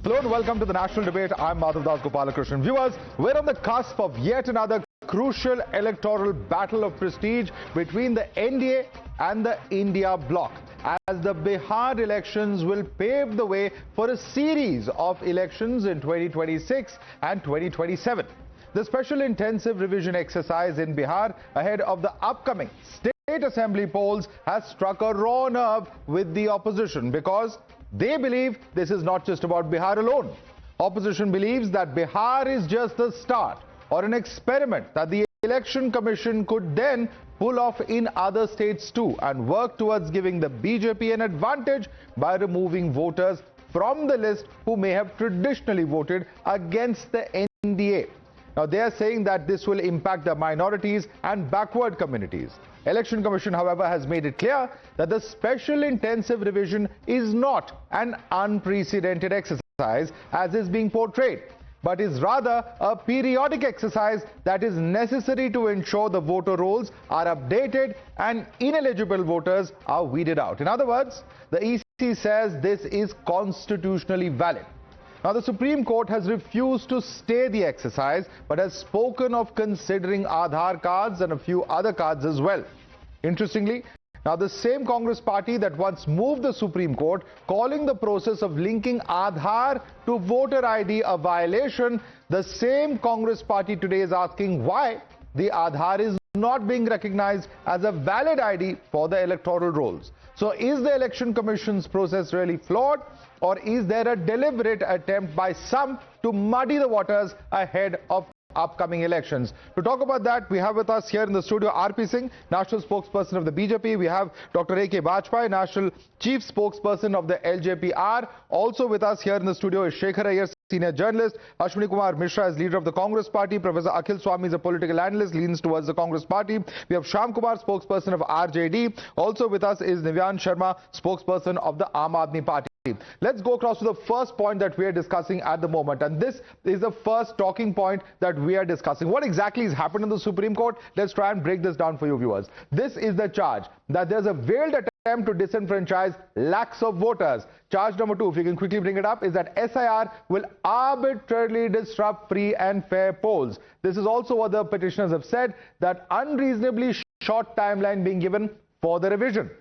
Hello and welcome to the national debate. I'm Madhavdas Gopalkrishnan. Viewers, we're on the cusp of yet another crucial electoral battle of prestige between the NDA and the India bloc, as the Bihar elections will pave the way for a series of elections in 2026 and 2027. The special intensive revision exercise in Bihar ahead of the upcoming state assembly polls has struck a raw nerve with the opposition because they believe this is not just about Bihar alone. Opposition believes that Bihar is just the start or an experiment that the Election Commission could then pull off in other states too and work towards giving the BJP an advantage by removing voters from the list who may have traditionally voted against the NDA. Now, they are saying that this will impact the minorities and backward communities. Election Commission, however, has made it clear that the special intensive revision is not an unprecedented exercise as is being portrayed, but is rather a periodic exercise that is necessary to ensure the voter rolls are updated and ineligible voters are weeded out. In other words, the EC says this is constitutionally valid. Now, the Supreme Court has refused to stay the exercise, but has spoken of considering Aadhaar cards and a few other cards as well. Interestingly, now the same Congress party that once moved the Supreme Court, calling the process of linking Aadhaar to voter ID a violation, the same Congress party today is asking why the Aadhaar is not being recognized as a valid ID for the electoral rolls. So is the Election Commission's process really flawed, or is there a deliberate attempt by some to muddy the waters ahead of upcoming elections? To talk about that, we have with us here in the studio R.P. Singh, National Spokesperson of the BJP. We have Dr. A.K. Bajpai, National Chief Spokesperson of the LJP-R. Also with us here in the studio is Shekhar Iyer, Senior Journalist. Ashwini Kumar Mishra is leader of the Congress Party. Professor Akhil Swami is a political analyst, leans towards the Congress Party. We have Shyam Kumar, spokesperson of RJD. Also with us is Nivyan Sharma, spokesperson of the Aam Aadmi Party. Let's go across to the first point that we are discussing at the moment, and this is the first talking point that we are discussing. What exactly has happened in the Supreme Court? Let's try and break this down for you viewers. This is the charge that there's a veiled attempt to disenfranchise lakhs of voters. Charge number 2, if you can quickly bring it up, is that S.I.R will arbitrarily disrupt free and fair polls. This is also what the petitioners have said, that unreasonably short timeline being given for the revision.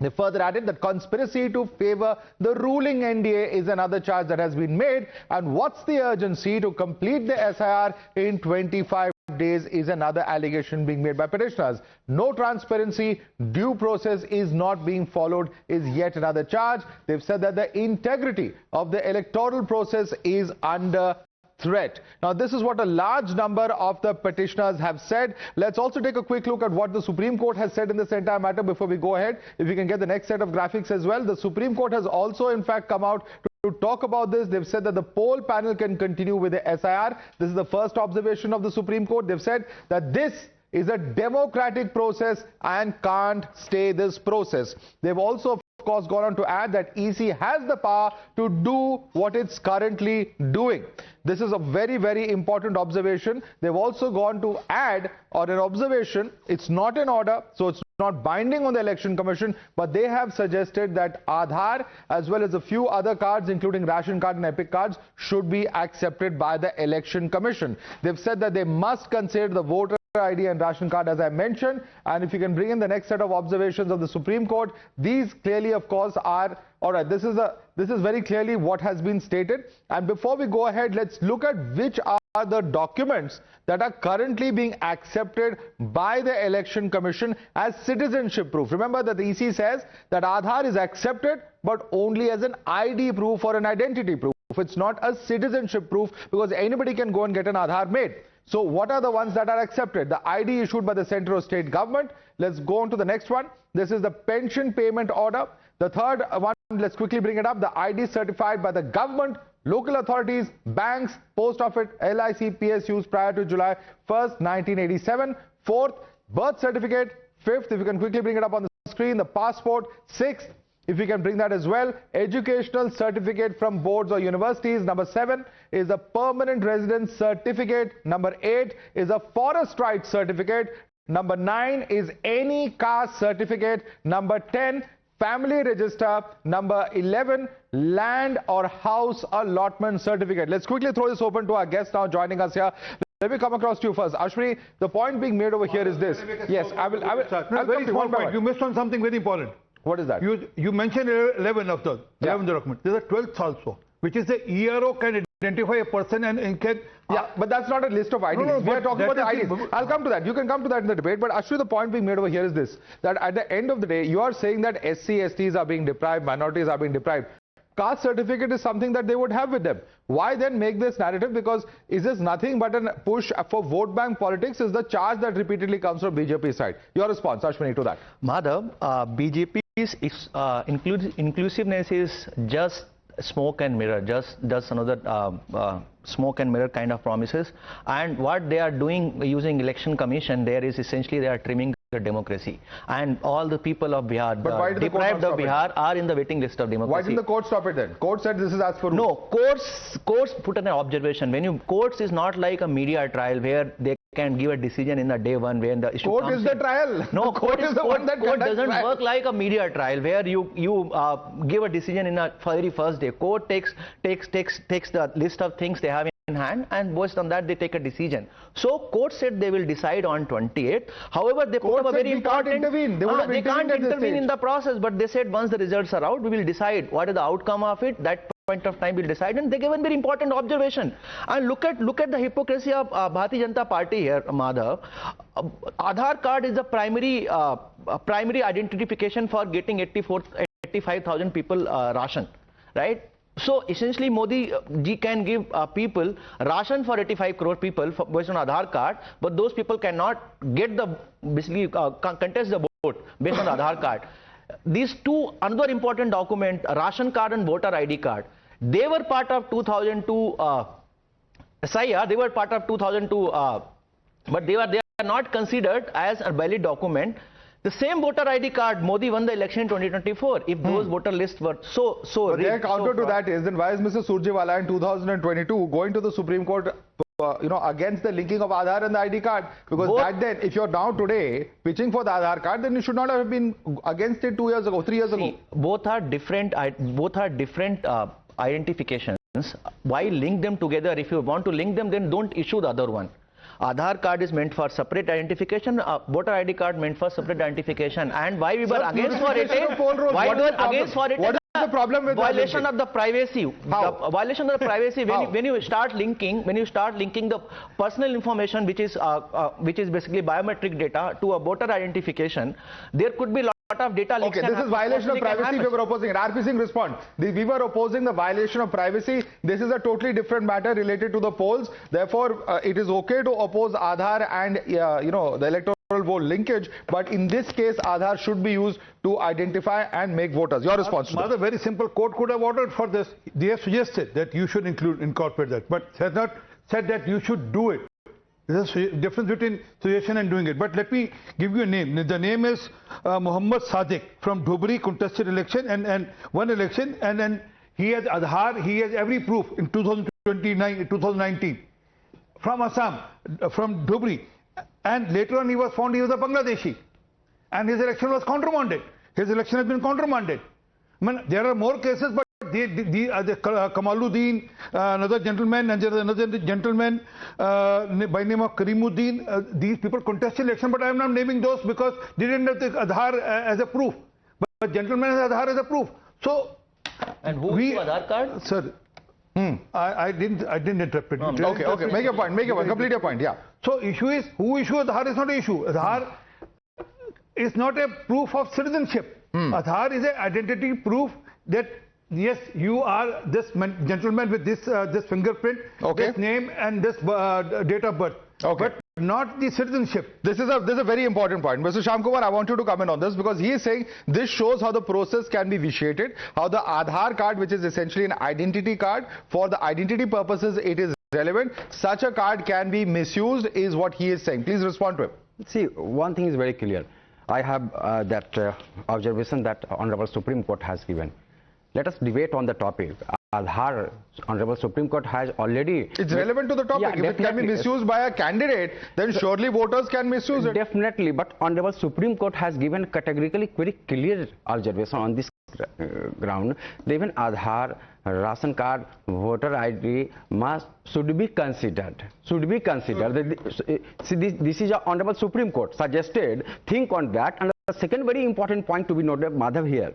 They further added that conspiracy to favor the ruling NDA is another charge that has been made, and what's the urgency to complete the S.I.R in 25 days is another allegation being made by petitioners. No transparency, due process is not being followed is yet another charge. They've said that the integrity of the electoral process is under threat. Now, this is what a large number of the petitioners have said. Let's also take a quick look at what the Supreme Court has said in this entire matter before we go ahead. If we can get the next set of graphics as well. The Supreme Court has also in fact come out to talk about this. They've said that the poll panel can continue with the S.I.R. This is the first observation of the Supreme Court. They've said that this is a democratic process and can't stay this process. They've also of course gone on to add that EC has the power to do what it's currently doing. This is a very, very important observation. They've also gone to add or an observation. It's not in order, so it's not binding on the Election Commission, but they have suggested that Aadhaar as well as a few other cards, including ration card and epic cards, should be accepted by the Election Commission. They've said that they must consider the voter ID and ration card as I mentioned, and if you can bring in the next set of observations of the Supreme Court, these clearly of course are alright. This is very clearly what has been stated, and before we go ahead, let's look at which are the documents that are currently being accepted by the Election Commission as citizenship proof. Remember that the EC says that Aadhaar is accepted but only as an ID proof or an identity proof. It's not a citizenship proof because anybody can go and get an Aadhaar made. So what are the ones that are accepted? The ID issued by the central or state government. Let's go on to the next one. This is the pension payment order. The third one, let's quickly bring it up. The ID certified by the government, local authorities, banks, post office, LIC, PSUs prior to July 1st, 1987. Fourth, birth certificate. Fifth, if you can quickly bring it up on the screen, the passport. Sixth, if you can bring that as well, educational certificate from boards or universities. Number 7 is a permanent residence certificate. Number 8 is a forest rights certificate. Number 9 is any caste certificate. Number 10, family register number 11, land or house allotment certificate. Let's quickly throw this open to our guest now joining us here. Let me come across to you first. Ashwini, the point being made over here is this. Yes, I will. Very small point. You missed on something very important. What is that? You mentioned 11 of the 11 documents. There's a 12th also, which is the ERO can identify a person and can... but that's not a list of IDs. No, we are talking about the IDs. I'll come to that. You can come to that in the debate. But actually the point being made over here is this, that at the end of the day, you are saying that SC, STs are being deprived, minorities are being deprived. Caste certificate is something that they would have with them. Why then make this narrative? Because is this nothing but a push for vote bank politics is the charge that repeatedly comes from BJP side. Your response, Ashwini, to that. Madhav, BJP's inclusiveness is just smoke and mirror, just another smoke and mirror kind of promises. And what they are doing using election commission there is essentially they are trimming the democracy. And all the people of Bihar, deprived of Bihar, are in the waiting list of democracy. Why didn't the court stop it then? Court said this is as per rule. No, courts put an observation. Courts is not like a media trial where they can give a decision in the day one when the issue court is the trial. No, court is the one that court doesn't trial. work like a media trial where you give a decision in the very first day. Court takes the list of things they have in hand, and based on that they take a decision. So court said they will decide on 28th. However, they put up a very important... They can't intervene in the process, but they said once the results are out, we will decide what is the outcome of it. That point of time we'll decide, and they gave a very important observation. And look at the hypocrisy of Bharatiya Janata Party here, Madhav. Aadhaar card is the primary identification for getting 85,000 people ration, right? So essentially Modi ji can give people ration for 85 crore people based on Aadhaar card, but those people cannot get the contest the vote based on the Aadhaar card. These two another important document, ration card and voter ID card, they were part of 2002 S.I.R. They were part of 2002, but they are not considered as a valid document. The same voter ID card, Modi won the election in 2024. If those voter lists were so but their counter to that is, then why is Mr. Surjewala in 2022 going to the Supreme Court, against the linking of Aadhaar and the ID card? Because back then, if you're now today pitching for the Aadhaar card, then you should not have been against it 2 years ago, 3 years ago. Both are different identifications. Why link them together? If you want to link them, then don't issue the other one. Aadhaar card is meant for separate identification, voter ID card meant for separate identification. And why we were against for it? Why we were against for it? What is the problem with violation of the privacy? How? The violation of the privacy when you start linking the personal information, which is basically biometric data, to a voter identification, there could be lot of data leaks. Okay, this is violation of privacy we were opposing. RP Singh, respond. We were opposing the violation of privacy. This is a totally different matter related to the polls. Therefore, it is okay to oppose Aadhaar and the electoral vote linkage. But in this case, Aadhaar should be used to identify and make voters. Your response to that? Very simple. Court could have ordered for this. They have suggested that you should incorporate that, but has not said that you should do it. There's a difference between suggestion and doing it. But let me give you a name. The name is Muhammad Sadiq from Dhubri, contested election and won election. And then he has Aadhaar, he has every proof in 2019 from Assam, from Dhubri. And later on he was found he was a Bangladeshi. And his election was countermanded. His election has been countermanded. I mean, there are more cases, but the Kamaluddin, another gentleman, and there is another gentleman by name of Karimuddin. These people contested election, but I am not naming those because they didn't have the Aadhaar as a proof. But gentleman has Aadhaar as a proof. So, and who is Aadhaar card? Sir, I didn't interpret. Okay. Make your point. Complete your point. Yeah. So issue is who issues Aadhaar is not an issue. Aadhaar is not a proof of citizenship. Aadhaar is an identity proof that yes, you are this gentleman with this fingerprint, this name and this date of birth, but not the citizenship. This is a very important point. Mr. Shamkumar, I want you to comment on this because he is saying this shows how the process can be vitiated, how the Aadhaar card, which is essentially an identity card, for the identity purposes it is relevant. Such a card can be misused is what he is saying. Please respond to him. See, one thing is very clear. I have that observation that Honorable Supreme Court has given. Let us debate on the topic. Aadhaar, Honorable Supreme Court has already... It's relevant to the topic. Yeah, if it can be misused by a candidate, then surely voters can misuse it. Definitely, but Honorable Supreme Court has given categorically very clear observation on this ground. Even Aadhaar, ration card, voter ID should be considered. Should be considered. See, this is a Honorable Supreme Court suggested. Think on that. And the second very important point to be noted, Madhav, here,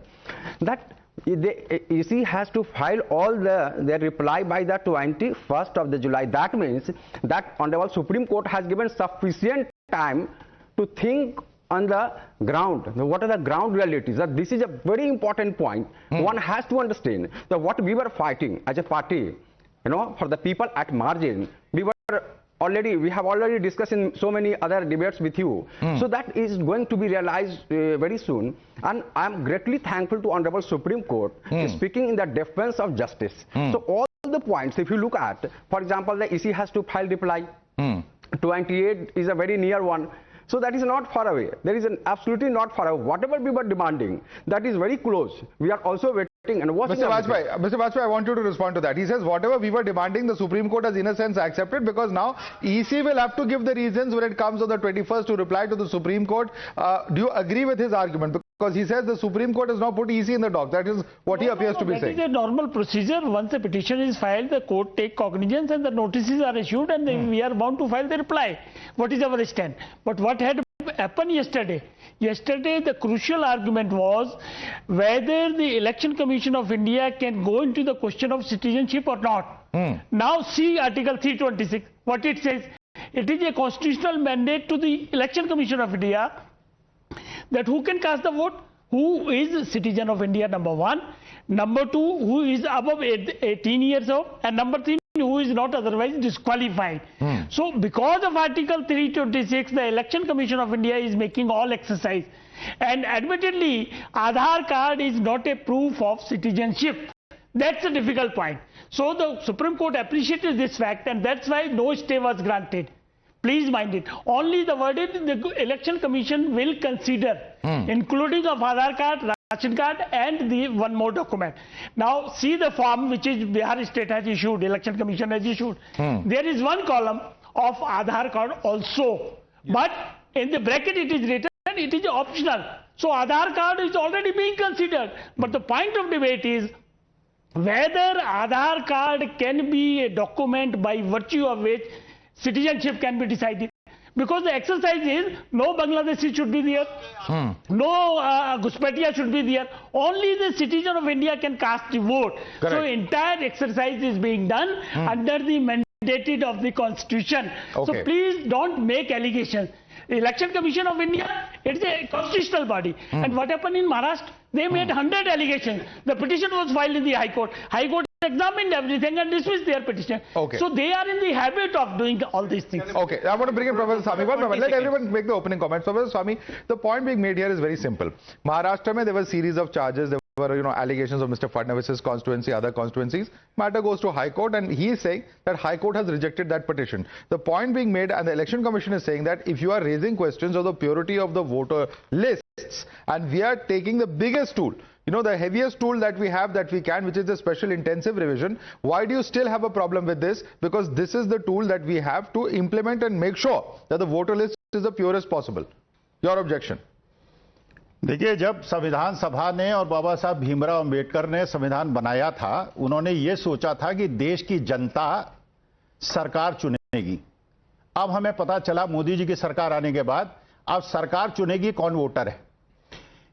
that the EC has to file all their reply by the 21st of July. That means that Honorable Supreme Court has given sufficient time to think on the ground. What are the ground realities? That this is a very important point. One has to understand that what we were fighting as a party, for the people at margin, we have already discussed in so many other debates with you. So that is going to be realized very soon. And I am greatly thankful to Honorable Supreme Court speaking in the defense of justice. So all the points, if you look at, for example, the EC has to file reply. 28 is a very near one. So that is not far away. There is absolutely not far away. Whatever we were demanding, that is very close. We are also waiting and watching. Mr. Vajpayee, I want you to respond to that. He says whatever we were demanding, the Supreme Court has in a sense accepted, because now EC will have to give the reasons when it comes on the 21st to reply to the Supreme Court. Do you agree with his argument? Because he says the Supreme Court has now put EC in the dock. That is what he appears to be saying. That is a normal procedure. Once a petition is filed, the court take cognizance and the notices are issued, and then we are bound to file the reply. What is our stand? But what had happened yesterday? Yesterday, the crucial argument was whether the Election Commission of India can go into the question of citizenship or not. Now see Article 326, what it says. It is a constitutional mandate to the Election Commission of India that who can cast the vote, who is a citizen of India, number one. Number two, who is above 18 years old. And number three, who is not otherwise disqualified. So because of Article 326, the Election Commission of India is making all exercise. And admittedly, Aadhaar card is not a proof of citizenship. That's a difficult point. So the Supreme Court appreciated this fact, and that's why no stay was granted. Please mind it. Only the word is the Election Commission will consider, including of Aadhaar card, ration card, and the one more document. Now see the form which is Bihar state has issued, Election Commission has issued. There is one column of Aadhaar card also, but in the bracket it is written it is optional. So Aadhaar card is already being considered. But the point of debate is whether Aadhaar card can be a document by virtue of which citizenship can be decided. Because the exercise is no Bangladeshi should be there, no Guspatiya should be there. Only the citizen of India can cast the vote. Correct. So entire exercise is being done under the mandate of the Constitution. Okay. So please don't make allegations. The Election Commission of India, it is a constitutional body. And what happened in Maharashtra? They made 100 allegations. The petition was filed in the High Court. High Court examined everything and dismissed their petition. Okay. So they are in the habit of doing all these things. Okay, I want to bring in Professor Swami. Let everyone make the opening comments. Professor Swami, the point being made here is very simple. Maharashtra, there were a series of charges. There were allegations of Mr. Fadnavis's constituency, other constituencies. Matter goes to High Court, and he is saying that High Court has rejected that petition. The point being made, and the Election Commission is saying that if you are raising questions of the purity of the voter lists, and we are taking the biggest tool, the heaviest tool that we have that we can, which is the special intensive revision, why do you still have a problem with this? Because this is the tool that we have to implement and make sure that the voter list is the purest possible. Your objection? देखिए, जब संविधान सभा ने और बाबा साहब भीमराव अंबेडकर ने संविधान बनाया था, उन्होंने ये सोचा था कि देश की जनता सरकार चुनेगी. अब हमें पता चला मोदी जी की सरकार आने के बाद अब सरकार चुनेगी कौन वोटर है.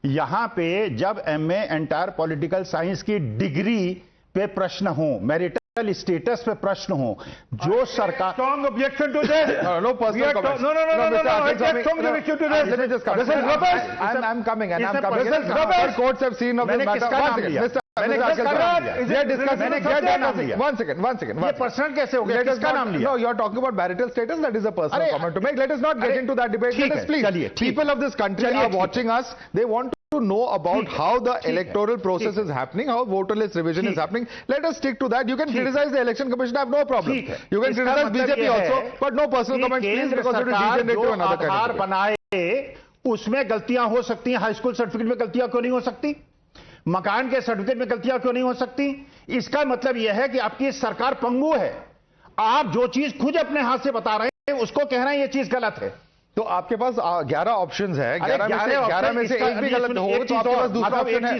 यहां पे जब एमए एंटायर पॉलिटिकल साइंस की डिग्री पे प्रश्न हो, मैरिटल स्टेटस पे प्रश्न हो, जो सरकार strong objection to this. No personal comments. No. I take strong objection to this. Let me just come. This is rubbish. I'm coming. This is rubbish. Courts have seen of this matter. One second. ये personal कैसे हो गया? किसका नाम लिया? No, you are talking about marital status. That is a personal comment to make. Let us not get into that debate. Let us please. People of this country are watching us. They want to know about how the electoral process is happening, how voter list revision is happening. Let us stick to that. You can criticize the Election Commission. I have no problem. You can criticize BJP also, but no personal comments, please, because it will degenerate to another kind of debate. बनाए उसमें गलतियां हो सकती हैं. High school certificate में गलतियां क्यों नहीं हो सकती? मकान के सर्टिफिकेट में गलतियां क्यों नहीं हो सकती? इसका मतलब यह है कि आपकी सरकार पंगु है। आप जो चीज खुद अपने हाथ से बता रहे हैं उसको कह रहे हैं ये चीज गलत है। तो आपके पास 11 ऑप्शंस है, 11 में से एक भी गलत हो तो आपके पास दूसरा ऑप्शन है।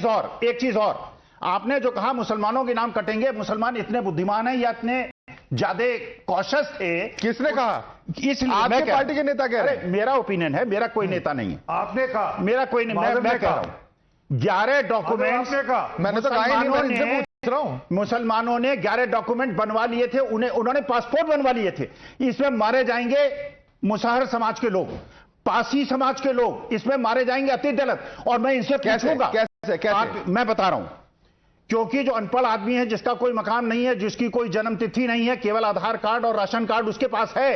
एक चीज और, आपने जो कहा मुसलमानों के नाम कटेंगे, मुसलमान इतने बुद्धिमान हैं या इतने ज्यादा कॉशियस थे? किसने कहा? इसलिए आपके पार्टी के नेता कह रहे हैं। मेरा ओपिनियन है, मेरा कोई नेता नहीं है। आपने कहा, मेरा कोई नहीं, मैं कह रहा हूं 11 डॉक्यूमेंट्स। मैंने तो कहा ही नहीं, मैं इनसे पूछ रहा हूं। मुसलमानों ने 11 डॉक्यूमेंट बनवा लिए थे, उन्होंने पासपोर्ट बनवा लिए थे। इसमें मारे जाएंगे मुसहर समाज के लोग, पासी समाज के लोग, इसमें मारे जाएंगे अति दलित। और मैं इनसे पूछूंगा, कैसे? मैं बता रहा हूं, क्योंकि जो अनपढ़ आदमी है, जिसका कोई मकान नहीं है, जिसकी कोई जन्म तिथि नहीं है, केवल आधार कार्ड और राशन कार्ड उसके पास है,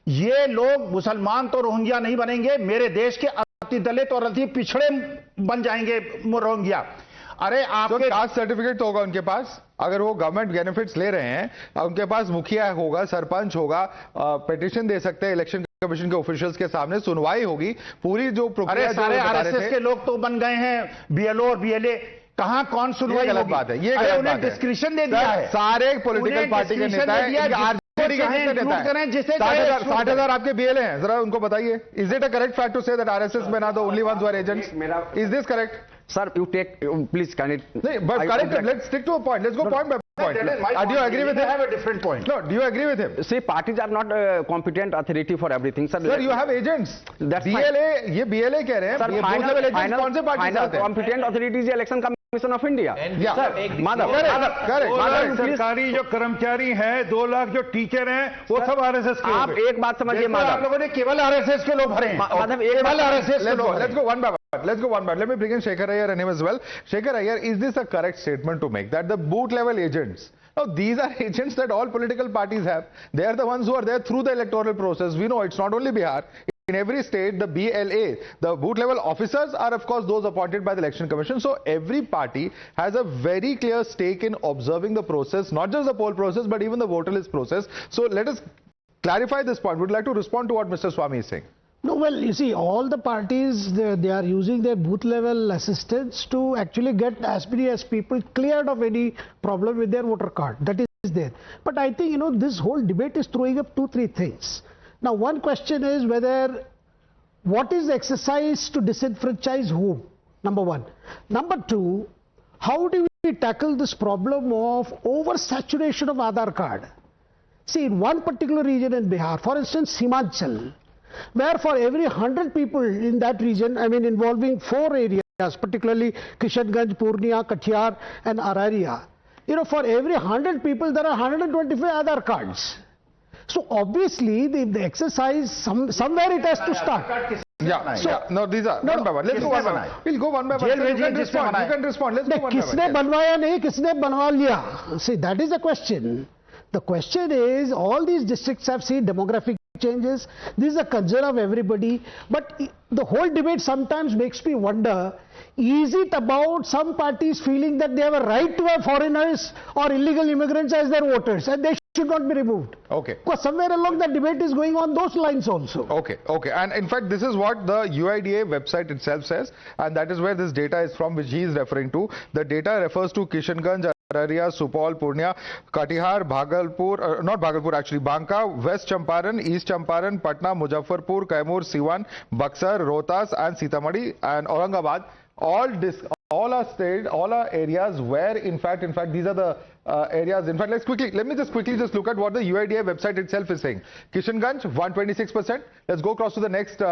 ये लोग मुसलमान तो रोहिंग्या नहीं बनेंगे, मेरे देश के अति दलित और अति पिछड़े बन जाएंगे रोहिंग्या। अरे आपके कास्ट सर्टिफिकेट तो होगा उनके पास, अगर वो गवर्नमेंट बेनिफिट्स ले रहे हैं, उनके पास मुखिया होगा, सरपंच होगा, पिटीशन दे सकते हैं इलेक्शन कमीशन के ऑफिशियल्स के सामने, सुनवाई होगी, पूरी जो प्रक्रिया। अरे सारे आरएसएस के लोग तो बन गए हैं बीएलओ और बीएलए, कहां कौन सुनवाई होगी? गलत बात है, ये गलत बात है। डिस्क्रिप्शन दे दिया है, सारे पॉलिटिकल पार्टी के नेता हैं, 60,000 आपके बीएलए हैं, जरा उनको बताइए, is it a correct fact to say that RSS में ना the only ones were agents? Is this correct? Sir, you take, please can it? No, but correct. Let's stick to a point. Let's go point by point. Do you agree with him? I have a different point. No, do you agree with him? See, parties are not competent authority for everything, sir. Sir, you have agents. That's BLA, ये BLA कह रहे हैं. Sir, ये final कौन से party से आते हैं? competent authority is the Election Commission of India. Yeah. Sir, Madhav, Correct. सरकारी जो कर्मचारी हैं, 2 लाख जो टीचर हैं, वो सब आरएसएस के। आप एक बात समझिए माधव, आप लोगों ने केवल आरएसएस के लोग भरे हैं। माधव केवल आरएसएस के लोग। Let's go one by one. Let's go one by one. Let me bring in Shekhar Iyer and him as well. Shekhar Iyer, is this a correct statement to make that the booth level agents, now these are agents that all political parties have. They are the ones who are there through the electoral process. We know it's not only Bihar. In every state, the BLA, the booth level officers are of course those appointed by the Election Commission. So every party has a very clear stake in observing the process, not just the poll process, but even the voter list process. So let us clarify this point. Would you like to respond to what Mr. Swami is saying? No, well, you see, all the parties, they are using their booth level assistance to actually get as many as people cleared of any problem with their voter card. That is there. But I think, this whole debate is throwing up 2-3 things. Now, one question is whether, what is the exercise to disenfranchise whom? Number one. Number two, how do we tackle this problem of oversaturation of Aadhaar card? See, in one particular region in Bihar, for instance, Himachal, where for every 100 people in that region, I mean involving 4 areas, particularly Kishanganj, Purnia, Kathiawar and Araria, for every 100 people there are 125 Aadhaar cards. So obviously the exercise, somewhere it has to start. Yeah, so, no, these are one by one. Let's go one by one. We'll go one by one. You can respond. Let's go one by one. किसने बनवाया नहीं, किसने बनवा लिया? See, that is the question. The question is, all these districts have seen demographic changes. This is a concern of everybody. But the whole debate sometimes makes me wonder, is it about some parties feeling that they have a right to have foreigners or illegal immigrants as their voters and they should not be removed? Okay. Because somewhere along the debate is going on those lines also. Okay. And in fact, this is what the I.N.D.I.A website itself says, and that is where this data is from, which he is referring to. The data refers to Kishanganj, Araria, Supol, Purnia, Katihar, Bhagalpur, not Bhagalpur actually, Banka, West Champaran, East Champaran, Patna, Muzaffarpur, Kaimur, Siwan, Buxar, Rohtas and Sitamarhi and Aurangabad. All are areas where in fact these are the areas. In fact, let me just quickly look at what the I.N.D.I.A website itself is saying. Kishanganj 126%. Let's go across to the next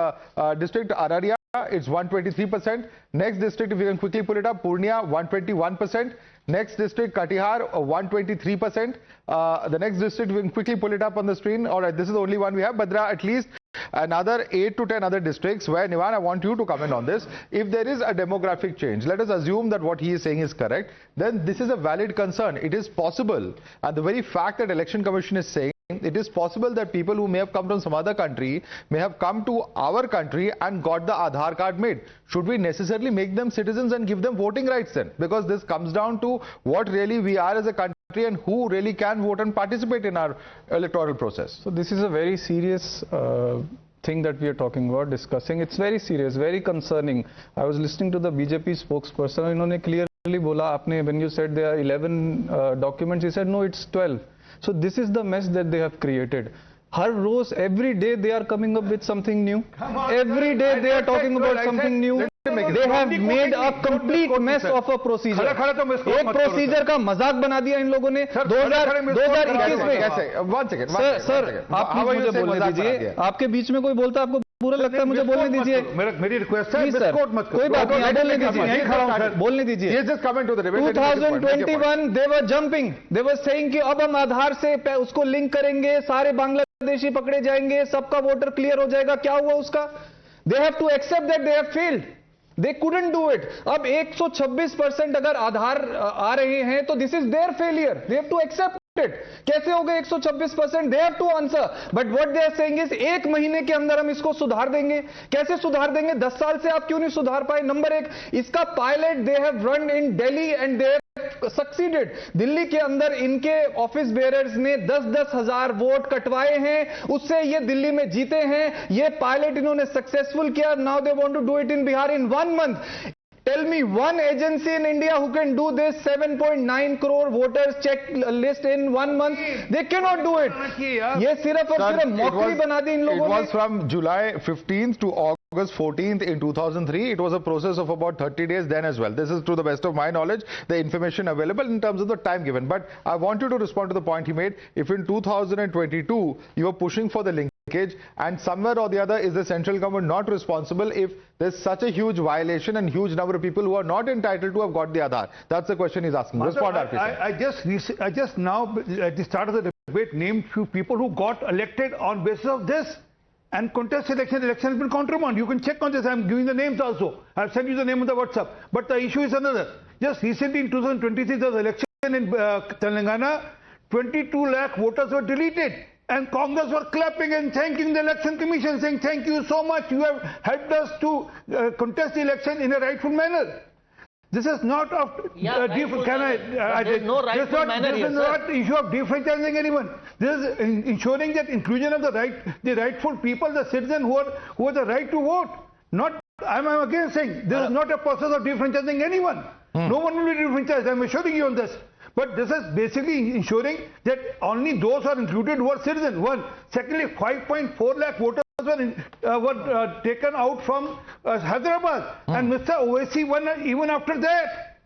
district, Araria. It's 123%. Next district, if you can quickly pull it up, Purnia 121%. Next district, Katihar 123%. The next district, we can quickly pull it up on the screen. All right, this is the only one we have, but there are at least another 8 to 10 other districts where, Nivan, I want you to comment on this. If there is a demographic change, let us assume that what he is saying is correct, then this is a valid concern. It is possible, and the very fact that Election Commission is saying it is possible that people who may have come from some other country may have come to our country and got the Aadhaar card made. Should we necessarily make them citizens and give them voting rights then? Because this comes down to what really we are as a country and who really can vote and participate in our electoral process. So this is a very serious thing that we are talking about, discussing. It's very serious, very concerning. I was listening to the BJP spokesperson. उन्होंने clearly bola aapne, when you said there are 11 documents, he said no, it's 12. So this is the mess that they have created. Har roz, every day they are coming up with something new. Every day they are talking about something new. They have made a complete mess of a procedure. एक procedure का मजाक बना दिया इन लोगों ने 2021 में। One second. Sir आप मुझे बोलने दीजिए, आपके बीच में कोई बोलता आपको बुरा लगता है, मुझे बोलने दीजिए। मेरी रिक्वेस्ट है, सर कोई बात नहीं, बोलने दीजिए, बोलने दीजिए। 2021 they were jumping, they were saying कि अब हम आधार से उसको लिंक करेंगे, सारे बांग्लादेशी पकड़े जाएंगे, सबका वोटर क्लियर हो जाएगा। क्या हुआ उसका? They have to accept that they have failed. They couldn't do it. अब 126% अगर आधार आ रहे हैं तो this is their failure. They have to accept it. कैसे हो गए 126%? They have to answer. But what they are saying is एक महीने के अंदर हम इसको सुधार देंगे। कैसे सुधार देंगे? 10 साल से आप क्यों नहीं सुधार पाए? नंबर एक, इसका pilot they have run in Delhi and they have succeeded. Delhi के अंदर इनके ऑफिस बेयरर्स ने 10-10 हजार वोट कटवाए हैं, उससे ये दिल्ली में जीते हैं। ये पायलट इन्होंने सक्सेसफुल किया। Now they want to do it in Bihar in 1 month. Tell me one agency in India who can do this 7.9 crore voters check list in 1 month. They cannot do it. ये सिर्फ और सिर्फ मौखरी बना दी इन लोगों ने। It was from July 15th to August 14th in 2003. It was a process of about 30 days then as well. This is to the best of my knowledge, the information available in terms of the time given. But I want you to respond to the point he made. If in 2022 you were pushing for the linkage and somewhere or the other is the central government not responsible if there's such a huge violation and huge number of people who are not entitled to have got the Aadhaar? That's the question he's asking. Respond, RP. I just now at the start of the debate named few people who got elected on basis of this. And contest election has been countermand. You can check on this. I'm giving the names also. I've sent you the name on the WhatsApp. But the issue is another. Just recently in 2023, there was election in Telangana. 22 lakh voters were deleted. And Congress were clapping and thanking the election commission, saying, thank you so much. You have helped us to contest the election in a rightful manner. This is not of there's no rightful manner here, This is not issue of defranchising anyone. This is ensuring that inclusion of the rightful people, the citizens who have the right to vote. Not, I'm again saying, this is not a process of defranchising anyone. No one will be defranchised. I'm assuring you on this. But this is basically ensuring that only those are included who are citizens. One. Secondly, 5.4 lakh voters were taken out from Hyderabad. And Mr. Owaisi won even after that.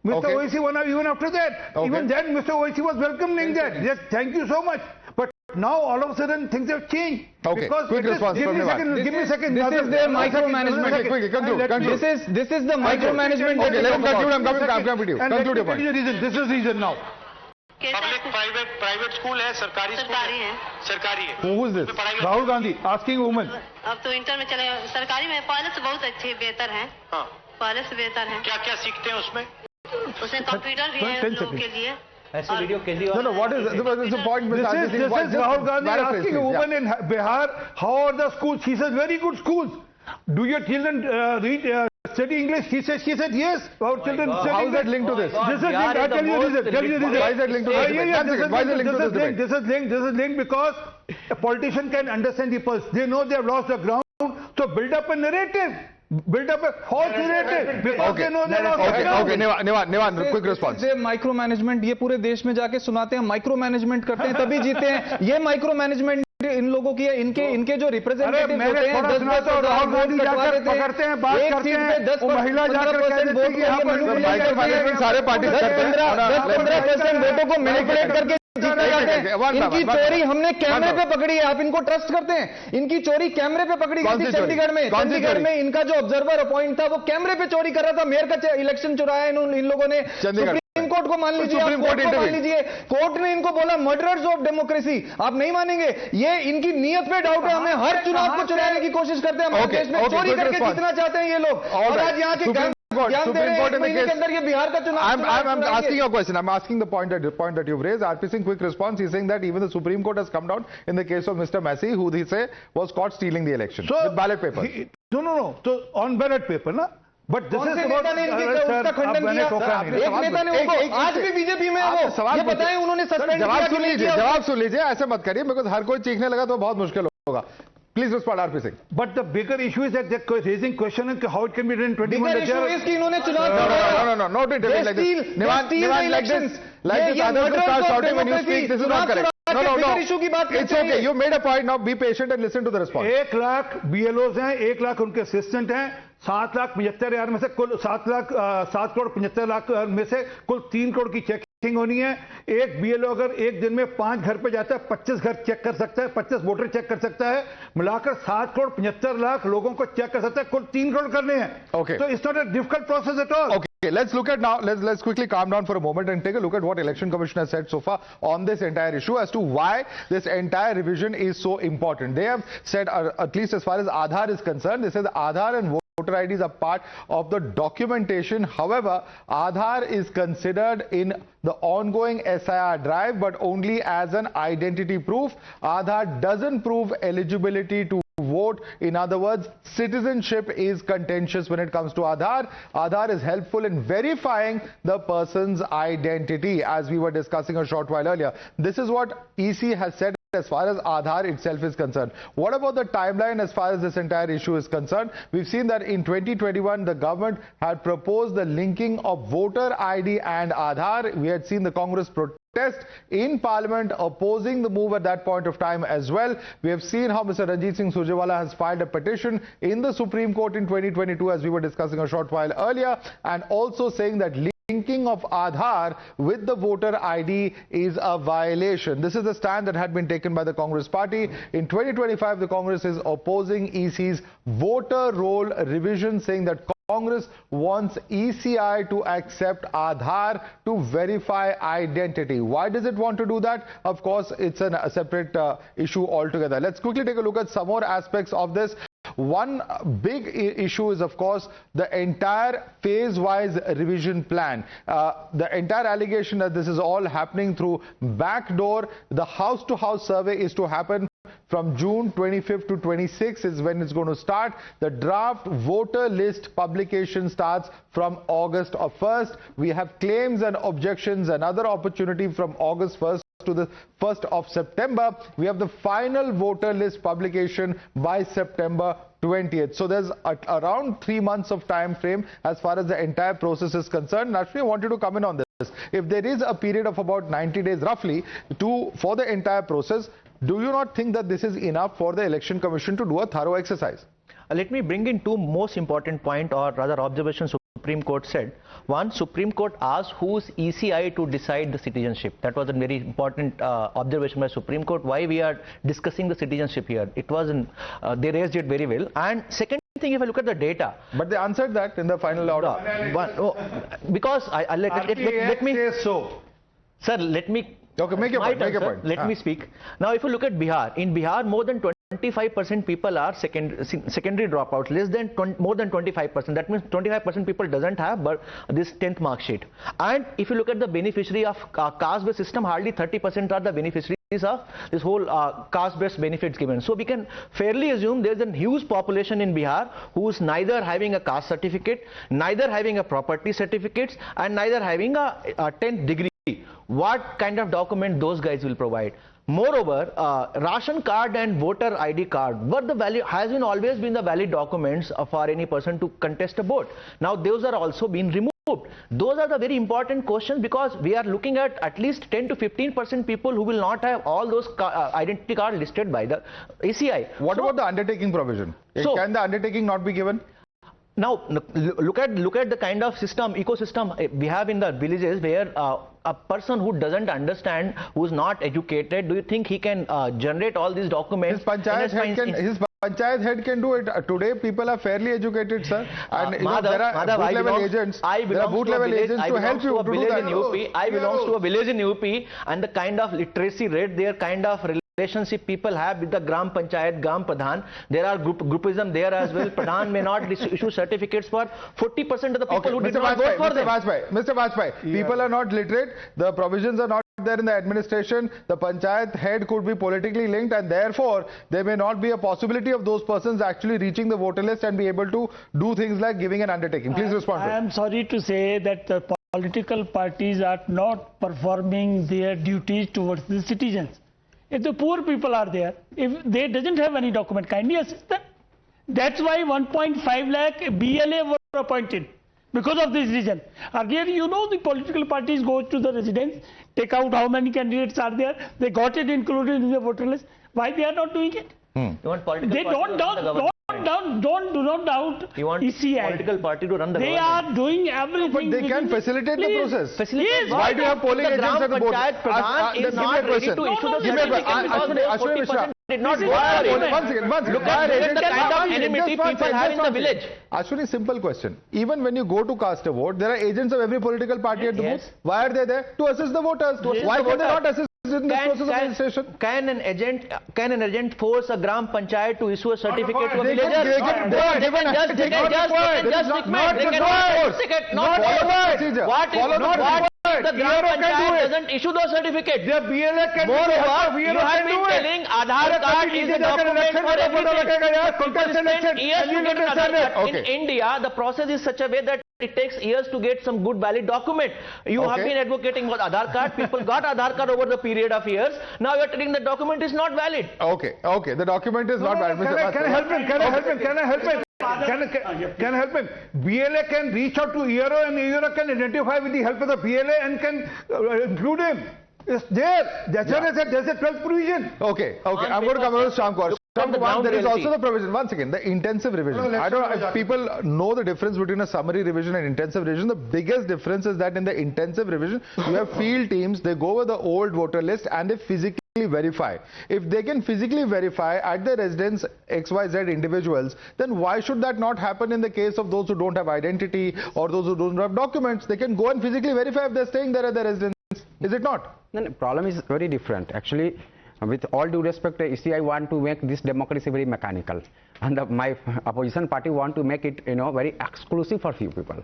Owaisi won even after that. Even then, Mr. Owaisi was welcoming that. Yes, thank you so much. But now, all of a sudden, things have changed. Because quick response from Give me a second. This is their micromanagement. Quickly, conclude. This is the micromanagement. Okay, let him conclude. I'm coming with you. Conclude your point. This is the reason now. Public private school है, सरकारी है, सरकारी है। Who is this? Rahul Gandhi asking a woman. अब तो inter में चले, सरकारी में पहले से बहुत अच्छे बेहतर हैं। हाँ, पहले से बेहतर हैं। क्या क्या सीखते हैं उसमें? उसमें कंप्यूटर भी है लोगों के लिए। ऐसे वीडियो कैसी No, what is the point? This is Rahul Gandhi asking a woman in Bihar, how are the schools? She says, very good schools. Do your children study English? She said yes. Our children study. How is that linked to this? This is linked. I'll tell you the reason. Why is that linked to this? Why is it linked to this debate? This is linked because a politician can understand the pulse. They know they have lost the ground, so build up a narrative. Build up a false narrative because they know they lost the ground. Okay, Nevan, quick response. ये micro management ये पूरे देश में जाके सुनाते हैं, micro management करते हैं तभी जीते हैं। ये माइक्रो मैनेजमेंट इन लोगों की है, इनके जो रिप्रेजेंटेटिव होते हैं 10-10 राहुल गांधी जाकर पकड़ते हैं, बात करते हैं, वो महिला जाकर कहते हैं कि आप मैनेजमेंट सारे पार्टी 10-15% वोटों को मैनिपुलेट करके जीते जाते हैं। इनकी चोरी हमने कैमरे पे पकड़ी है, आप इनको ट्रस्ट करते हैं? इनकी चोरी कैमरे पे पकड़ी गई थी चंडीगढ़ में इनका जो ऑब्जर्वर अपॉइंट था वो कैमरे पे चोरी कर रहा था, मेयर का इलेक्शन चुराया इन लोगों ने। सुप्रीम कोर्ट को मान लीजिए, कोर्ट ने इनको बोला मर्डरर्स ऑफ डेमोक्रेसी, आप नहीं मानेंगे। ये इनकी नीयत पे डाउट है, हमें हर चुनाव को चुराने की कोशिश करते हैं हमारे देश में, चोरी करके जीतना चाहते हैं ये लोग। और आज यहाँ के Supreme Court in the case. I'm asking your question. I'm asking the point that you've raised. RP Singh, quick response. He's saying that even the Supreme Court has come down in the case of Mr. Massey, who he say was caught stealing the election with ballot paper. No. So on ballot paper, na. But this is about उसका खंडन किया एक नेता ने उनको, आज भी BJP में है वो, ये बताएं उन्होंने सस्पेंड किया। जवाब सुन लीजिए, ऐसे मत करिए, बिकॉज हर कोई चीखने लगा तो बहुत मुश्किल होगा। Please respond, RP Singh. But the bigger issue is that they're raising question on how it can be done in 21 days. Bigger issue is कि इन्होंने चुनाव No, not in debate like this. Nivan, like this, others will start shouting when you speak. This is not correct. No. It's okay. You made a point. Now be patient and listen to the response. 1 lakh BLOs हैं, 1 लाख उनके assistant हैं, 7,75,000 में से कुल 7 करोड़ 75 लाख में से कुल 3 करोड़ की चेकिंग होनी है। एक BLO अगर एक दिन में 5 घर पे जाता है, 25 घर चेक कर सकता है, 25 वोटर चेक कर सकता है, मिलाकर 7 करोड़ 75 लाख लोगों को चेक कर सकता है, कुल 3 करोड़ करने हैं। Okay. So it's not a difficult process at all. Okay, let's look at now, let's quickly calm down for a moment and take a look at what Election Commission has said so far on this entire issue as to why this entire revision is so important. They have said, at least as far as Aadhaar is concerned, they said Aadhaar and voter IDs are part of the documentation. However, Aadhaar is considered in the ongoing S.I.R drive, but only as an identity proof. Aadhaar doesn't prove eligibility to vote. In other words, citizenship is contentious when it comes to Aadhaar. Aadhaar is helpful in verifying the person's identity, as we were discussing a short while earlier. This is what EC has said as far as Aadhaar itself is concerned. What about the timeline as far as this entire issue is concerned? We've seen that in 2021, the government had proposed the linking of voter ID and Aadhaar. We had seen the Congress protest in Parliament opposing the move at that point of time as well. We have seen how Mr. Ranjit Singh Surjewala has filed a petition in the Supreme Court in 2022, as we were discussing a short while earlier, and also saying that linking of Aadhaar with the voter ID is a violation. This is the stand that had been taken by the Congress party. In 2025, the Congress is opposing EC's voter roll revision, saying that Congress wants ECI to accept Aadhaar to verify identity. Why does it want to do that? Of course, it's a separate issue altogether. Let's quickly take a look at some more aspects of this. One big issue is, of course, the entire phase-wise revision plan. The entire allegation that this is all happening through backdoor. The house-to-house survey is to happen from June 25th to 26th is when it's going to start. The draft voter list publication starts from August 1st. We have claims and objections, another opportunity from August 1st to the 1st of September. We have the final voter list publication by September 20th. So there's around 3 months of time frame as far as the entire process is concerned. Naturally, I want you to come in on this. If there is a period of about 90 days roughly for the entire process, do you not think that this is enough for the Election Commission to do a thorough exercise? Let me bring in two most important points, or rather observations Supreme Court said. One, Supreme Court asked who's ECI to decide the citizenship. That was a very important observation by Supreme Court. Why we are discussing the citizenship here? It wasn't, they raised it very well. And second thing, if I look at the data. But they answered that in the final order. Because let me say so. Sir, let me. Okay, make your point. Let me speak. Now, if you look at Bihar, in Bihar, more than 25% people are secondary dropouts, more than 25%. That means 25% people doesn't have but this 10th mark sheet. And if you look at the beneficiary of caste-based system, hardly 30% are the beneficiaries of this whole caste-based benefits given. So we can fairly assume there's a huge population in Bihar who's neither having a caste certificate, neither having a property certificates, and neither having a 10th degree. What kind of document those guys will provide? Moreover, ration card and voter ID card has always been the valid documents for any person to contest a vote. Now those are also being removed. Those are the very important questions, because we are looking at least 10 to 15% people who will not have all those identity cards listed by the ECI. What about the undertaking provision? Can the undertaking not be given? Now, look at the kind of ecosystem we have in the villages, where a person who doesn't understand, who's not educated, do you think he can generate all these documents? His panchayat head can do it. Today, people are fairly educated, sir. And there are boot-level agents. I belong to a village in UP. I belong to a village in UP, and the kind of literacy rate, their kind of relationship people have with the Gram Panchayat, Gram Pradhan. There are groupism there as well. Pradhan may not issue certificates for 40% of the people who did not vote for them. Mr. Vajpayee, people are not literate. The provisions are not there in the administration. The Panchayat head could be politically linked, and therefore there may not be a possibility of those persons actually reaching the voter list and be able to do things like giving an undertaking. Please respond. I am sorry to say that the political parties are not performing their duties towards the citizens. If the poor people are there, if they doesn't have any document, kindly assist them. That's why 1.5 lakh BLA were appointed because of this reason. Earlier, you know, the political parties go to the residents, take out how many candidates are there. They got it included in the voter list. Why they are not doing it? You want political They party do not doubt You want ECI. political party to run the They government. are doing everything. But they can facilitate the process. Yes, Why do you have polling agents at the board? Is not ready to issue the certificate because those 40% did not vote for it. Once again, Look at the kind of enmity people have in the village. Ashwini, simple question. Even when you go to cast a vote, there are agents of every political party at the booth. Why are they there? To assist the voters. Why can they not assist in the process of registration? Can an agent force a gram panchayat to issue a certificate to a villager? They can just the gram panchayat doesn't issue those certificates. Moreover, you have been telling Aadhaar card is a document for everything. People spend years to get an Aadhaar card. In India, the process is such a way that it takes years to get some good valid document. You have been advocating for Aadhaar card. People got Aadhaar card over the period of years. Now you are telling the document is not valid. Okay, the document is not valid. Can I help him? BLA can reach out to ERO and ERO can identify with the help of the BLA and can include him. It's there. That's what I said. There's a 12th provision. Okay. I'm going to come over to Shamkar. There is also the provision. Once again, the intensive revision. I don't know if people know the difference between a summary revision and intensive revision. The biggest difference is that in the intensive revision, you have field teams. They go over the old voter list and they physically verify. If they can physically verify at the residence XYZ individuals, then why should that not happen in the case of those who don't have identity or those who don't have documents? They can go and physically verify if they're staying there at the residence. Is it not? No, the problem is very different. Actually, with all due respect, ECI want to make this democracy very mechanical, and my opposition party want to make it, very exclusive for few people.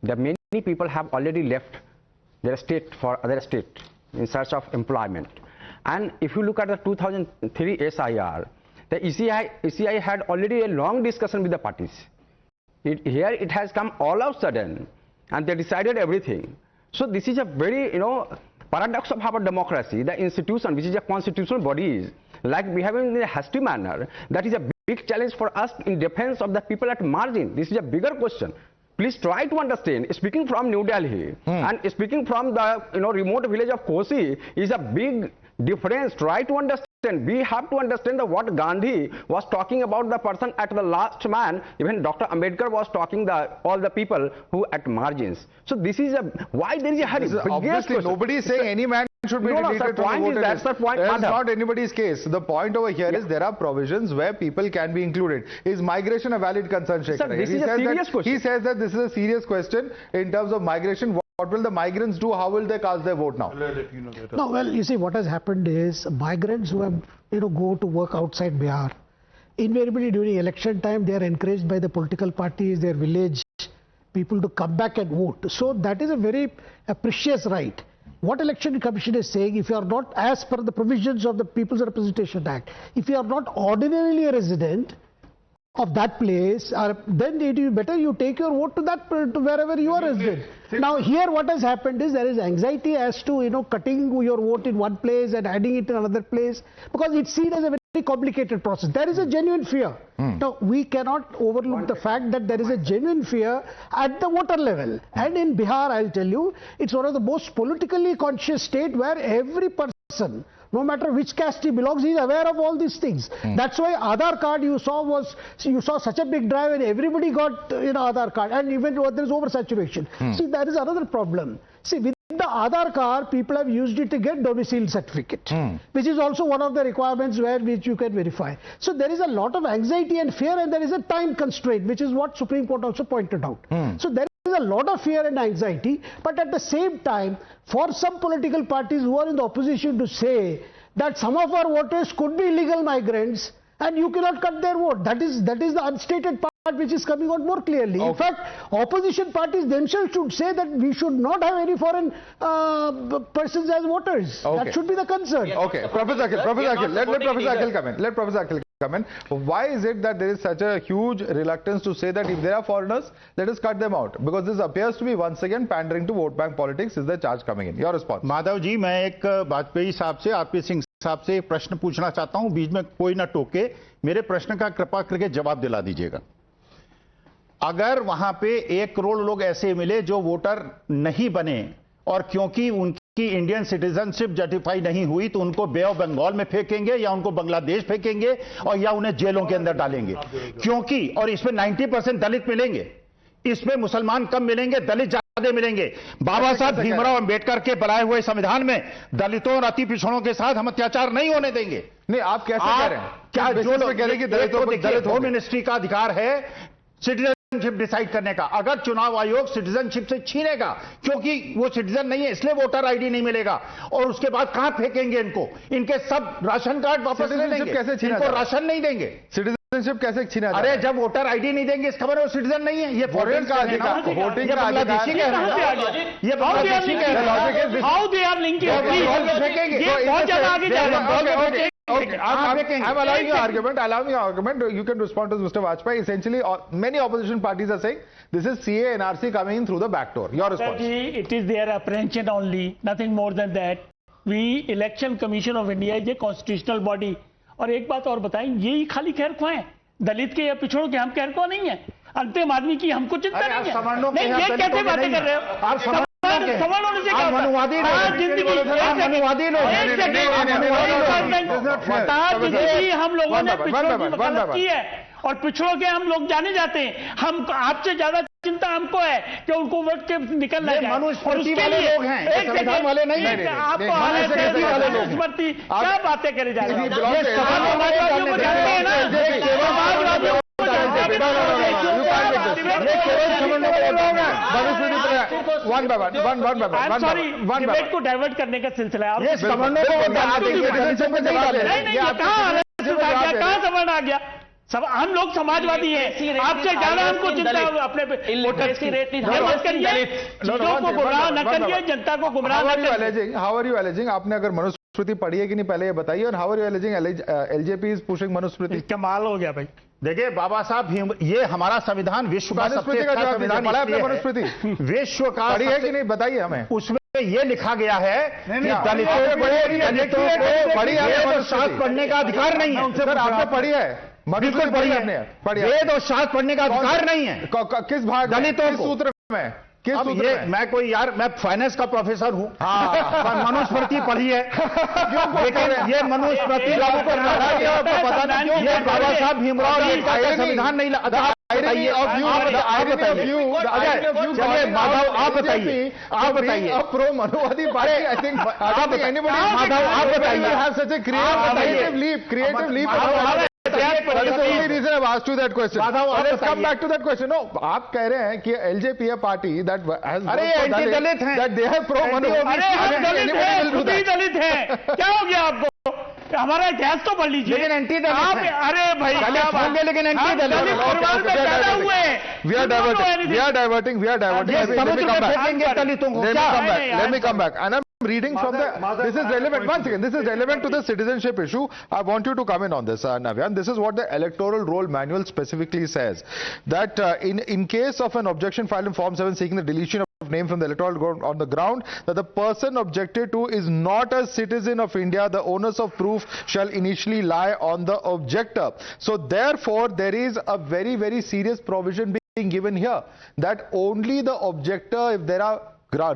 The many people have already left their state for other state in search of employment. And if you look at the 2003 S.I.R, the ECI had already a long discussion with the parties. Here it has come all of a sudden, and they decided everything. So this is a very, paradox of our democracy. The institution, which is a constitutional body, like behaving in a hasty manner, that is a big challenge for us in defense of the people at margin. This is a bigger question. Please try to understand. Speaking from New Delhi and speaking from the remote village of Kosi is a big difference. Try to understand. We have to understand that what Gandhi was talking about the person at the last man. Even Dr. Ambedkar was talking all the people who at margins. So this is why there is a hurry. Obviously, nobody is saying any man should be deleted from the voter list. That's the point. That's not anybody's case. The point over here is there are provisions where people can be included. Is migration a valid concern, Shekhar? This is a serious question. He says that this is a serious question in terms of migration. What will the migrants do? How will they cast their vote now? No, well, you see, what has happened is migrants who have, go to work outside Bihar, invariably during election time, they are encouraged by the political parties, their village people to come back and vote. So that is a very precious right. What Election Commission is saying, if you are not, as per the provisions of the People's Representation Act, if you are not ordinarily a resident of that place, then it is better you take your vote to wherever you are resident. Now here what has happened is there is anxiety as to cutting your vote in one place and adding it in another place, because it's seen as a very complicated process. There is a genuine fear. Now we cannot overlook the fact that there is a genuine fear at the voter level. And in Bihar, I'll tell you, it's one of the most politically conscious state where every person, no matter which caste he belongs, he is aware of all these things. That's why Aadhaar card you saw such a big drive and everybody got Aadhaar card, and even there is oversaturation. See, there is another problem. See, with the Aadhaar card, people have used it to get domicile certificate, which is also one of the requirements which you can verify. So there is a lot of anxiety and fear, and there is a time constraint, which is what Supreme Court also pointed out. So there is a lot of fear and anxiety, but at the same time, for some political parties who are in the opposition to say that some of our voters could be illegal migrants and you cannot cut their vote, that is the unstated part which is coming out more clearly. In fact, opposition parties themselves should say that we should not have any foreign persons as voters. That should be the concern. Okay, Professor Akhil, let Professor Akhil come in. Let Professor Akhil come in. Why is it that there is such a huge reluctance to say that if there are foreigners, let us cut them out? Because this appears to be once again pandering to vote bank politics. Is the charge coming in? Your response? Madhav ji, मैं एक वाजपेयी साहब से, RP Singh साहब से एक प्रश्न पूछना चाहता हूं, बीच में कोई ना टोके, मेरे प्रश्न का कृपा करके जवाब दिला दीजिएगा। अगर वहां पे 1 करोड़ लोग ऐसे मिले जो वोटर नहीं बने और क्योंकि उनकी इंडियन सिटीजनशिप जस्टिफाई नहीं हुई तो उनको बे ऑफ बंगाल में फेंकेंगे या उनको बांग्लादेश फेंकेंगे और या उन्हें जेलों के अंदर डालेंगे, क्योंकि और इसमें 90% दलित मिलेंगे, इसमें मुसलमान कम मिलेंगे, दलित ज्यादा मिलेंगे। बाबा साहब भीमराव अंबेडकर के बनाए हुए संविधान में दलितों और अति पिछड़ों के साथ हम अत्याचार नहीं होने देंगे। नहीं, आप कैसे कह रहे हैं? क्या जो लोग कह रहे हैं कि दलित होम मिनिस्ट्री का अधिकार है सिटीजनशिप डिसाइड करने का, अगर चुनाव आयोग सिटीजनशिप से छीनेगा क्योंकि वो सिटीजन नहीं है इसलिए वोटर आईडी नहीं मिलेगा, और उसके बाद कहां फेंकेंगे इनको? इनके सब राशन कार्ड वापस ले लेंगे, कैसे छीना इनको राशन नहीं देंगे। सिटीजनशिप कैसे छीना? अरे जब वोटर आईडी नहीं देंगे इसका मतलब वो सिटीजन नहीं है, ये वोटिंग का अधिकार, वोटिंग का अधिकार, ये बांग्लादेशी कह रहे हैं। हाउ दे आर लिंकिंग, ये बहुत ज्यादा आगे जा रहे हैं। Okay, I'm allowing your argument. You can respond to Mr. Vajpayee. Essentially, many opposition parties are saying this is CA NRC coming in through the back door. Your response? It is their apprehension only, nothing more than that. We, Election Commission of India, is a constitutional body. और एक बात और बताएं, यही खाली खैर को है दलित के या पिछड़ों के, हम खैर को नहीं है, अंतिम आदमी की हमको चिंता नहीं है। नहीं, ये कैसे बातें कर रहे हो आप? सवाल होने से क्या जिंदगी हम लोगों ने पिछड़ों की वकालत की है और पिछड़ों के हम लोग जाने जाते हैं। हम आपसे ज्यादा चिंता हमको है कि उनको वोट के निकलना जाए। मनुस्मृति वाले लोग हैं, संविधान वाले नहीं है। आपको मनुस्मृति क्या बातें करे जा रहे हैं? डिबेट को डाइवर्ट करने का सिलसिला है। कहां समझ आ गया? सब हम लोग समाजवादी हैं, आपसे ज्यादा हमको चिंता अपने चीजों को गुमराह न करिए, जनता को गुमराह न करिए। How are you alleging? आपने अगर मनुस्मृति पढ़ी है कि नहीं पहले ये बताइए, और how are you alleging LJP is pushing Manusmriti? कमाल हो गया भाई। देखिए बाबा साहब, ये हमारा संविधान विश्व का सबसे अच्छा संविधान है। मनुस्मृति विश्व का पढ़ी है कि नहीं बताइए हमें। उसमें ये लिखा गया है कि दलितों को शास्त्र पढ़ने का अधिकार नहीं है। सर आपने पढ़ी है? बिल्कुल पढ़ी है। वेद और शास्त्र पढ़ने का अधिकार नहीं है। किस भाग? दलितों सूत्र में? अब ये मैं फाइनेंस का प्रोफेसर हूं, मनुस्मृति पढ़ी है, लेकिन ये मनुस्मृति लागू करना पता नहीं, ये बाबा साहब भीमराव अम्बेडकर का संविधान नहीं। चलिए माधव आप बताइए pro Manuvadi party, I think Madhav आप बताइए creative leap. That's the only reason I've asked you that question. Let's come back to that question. No, आप कह रहे हैं कि LJP a party that has दलित हैं, that they have pro manu. अरे दलित हैं, क्या हो गया आपको? हमारा इतिहास तो पढ़ लीजिए। लेकिन एंटी दलित हैं। अरे भाई लेकिन एंटी दलित परिवार में पैदा हुए। We are diverting. Let me come back. And I'm reading from the. This is relevant. Once again, this is relevant to the citizenship issue. I want you to come in on this, Navyan. This is what the Electoral Roll Manual specifically says. That in case of an objection filed in Form 7 seeking the deletion of name from the electoral on the ground that the person objected to is not a citizen of India, the onus of proof shall initially lie on the objector. So therefore, there is a very, very serious provision being given here that only the objector, if there are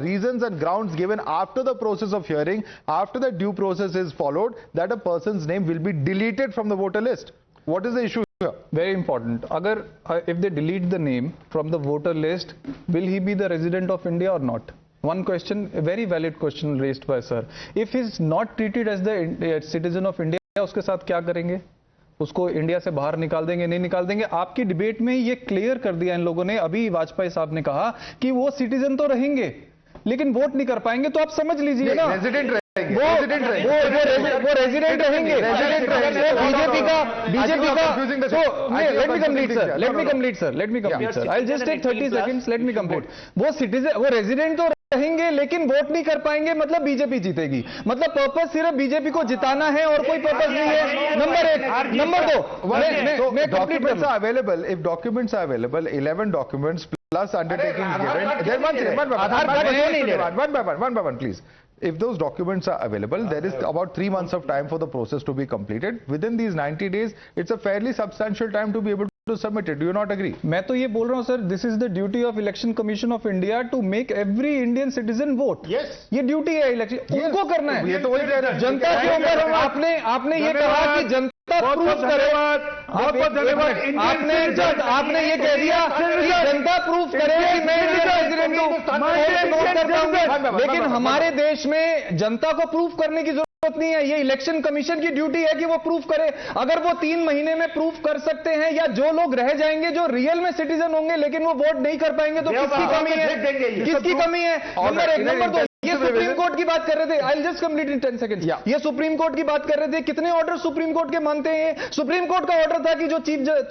reasons and grounds given after the process of hearing, after the due process is followed, that a person's name will be deleted from the voter list. What is the issue here? Very important. Agar if they delete the name from the voter list, will he be the resident of India or not? One question, a very valid question raised by sir. If he is not treated as the citizen of India, उसके साथ क्या करेंगे? उसको India से बाहर निकाल देंगे, नहीं निकाल देंगे? आपकी डिबेट में ये क्लियर कर दिया इन लोगों ने। अभी वाजपेयी साहब ने कहा कि वो सिटीजन तो रहेंगे लेकिन वोट नहीं कर पाएंगे, तो आप समझ लीजिए ना, रेजिडेंट रहेंगे, वो रेजिडेंट रहेंगे। बीजेपी का let me complete sir I just take 30 seconds, let me complete. वो सिटीजन, वो रेजिडेंट तो रहेंगे लेकिन वोट नहीं कर पाएंगे, मतलब बीजेपी जीतेगी। मतलब पर्पस सिर्फ बीजेपी को जिताना है और कोई पर्पस नहीं है। Number 1। Number 2, documents are available. If documents are available, 11 documents plus undertakings given. Then one by one, please. if those documents are available, there is about 3 months of time for the process to be completed. Within these 90 days, it's a fairly substantial time to be able to submit it. Do you not agree? मैं तो ये बोल रहा हूँ sir, this is the duty of Election Commission of India to make every Indian citizen vote. Yes. ये duty है election, उनको करना है। ये तो वही कह रहे हैं। जनता के ऊपर आपने ये कहा कि जनता प्रूफ करे। बहुत धन्यवाद। आपने ये कह दिया कि जनता प्रूफ करे कि मैं प्रेसिडेंट हूँ, लेकिन हमारे देश में जनता को प्रूफ करने की जरूरत नहीं है। ये इलेक्शन कमीशन की ड्यूटी है कि वो प्रूफ करे। अगर वो 3 महीने में प्रूफ कर सकते हैं, या जो लोग रह जाएंगे जो रियल में सिटीजन होंगे लेकिन वो वोट नहीं कर पाएंगे, तो किसकी कमी है? किसकी कमी है? नंबर 1। नंबर 2, ये सुप्रीम कोर्ट की बात कर रहे थे। I just complete in 10 seconds. ये सुप्रीम कोर्ट की बात कर रहे थे। कितने ऑर्डर सुप्रीम कोर्ट के मानते हैं? सुप्रीम कोर्ट का ऑर्डर था कि जो